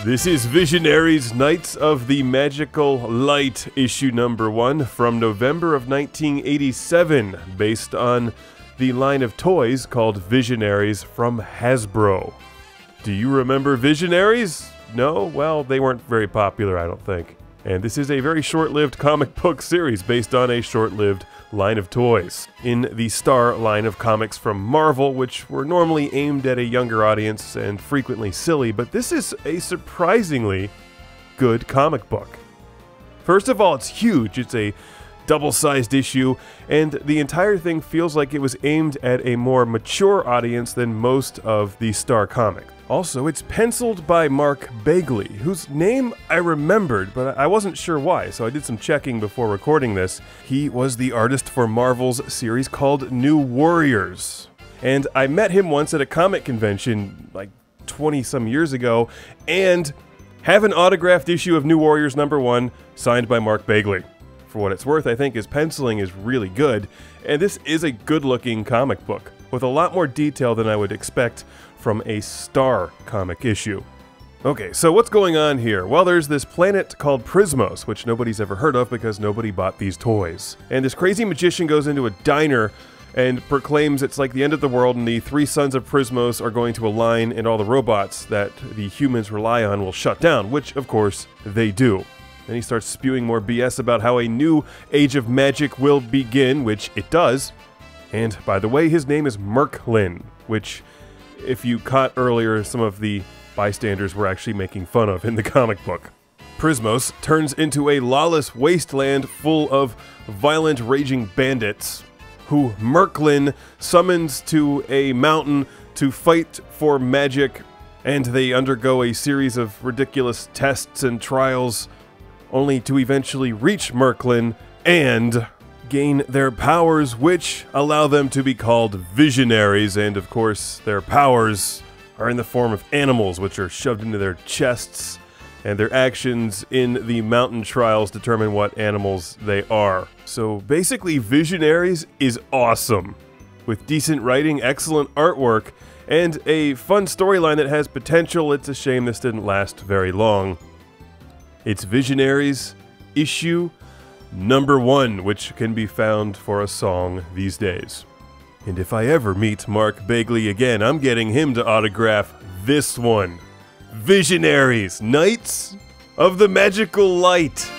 This is Visionaries Knights of the Magical Light, issue number 1 from November of 1987, based on the line of toys called Visionaries from Hasbro. Do you remember Visionaries? No? Well, they weren't very popular, I don't think. And this is a very short-lived comic book series based on a short-lived line of toys in the Star line of comics from Marvel, which were normally aimed at a younger audience and frequently silly, but this is a surprisingly good comic book. First of all, it's huge. It's a double-sized issue, and the entire thing feels like it was aimed at a more mature audience than most of the Star comic. Also, it's penciled by Mark Bagley, whose name I remembered, but I wasn't sure why, so I did some checking before recording this. He was the artist for Marvel's series called New Warriors, and I met him once at a comic convention like 20-some years ago, and have an autographed issue of New Warriors #1 signed by Mark Bagley. For what it's worth, I think his penciling is really good, and this is a good-looking comic book, with a lot more detail than I would expect from a Star comic issue. Okay, so what's going on here? Well, there's this planet called Prismos, which nobody's ever heard of because nobody bought these toys. And this crazy magician goes into a diner and proclaims it's like the end of the world and the 3 sons of Prismos are going to align and all the robots that the humans rely on will shut down, which, of course, they do. Then he starts spewing more BS about how a new age of magic will begin, which it does. And, by the way, his name is Merklin, which, if you caught earlier, some of the bystanders were actually making fun of in the comic book. Prismos turns into a lawless wasteland full of violent, raging bandits, who Merklin summons to a mountain to fight for magic, and they undergo a series of ridiculous tests and trials, only to eventually reach Merklin and gain their powers, which allow them to be called Visionaries, and of course their powers are in the form of animals, which are shoved into their chests, and their actions in the mountain trials determine what animals they are. So basically, Visionaries is awesome, with decent writing, excellent artwork, and a fun storyline that has potential. It's a shame this didn't last very long. It's Visionaries issue number 1, which can be found for a song these days. And if I ever meet Mark Bagley again, I'm getting him to autograph this one. Visionaries, Knights of the Magical Light.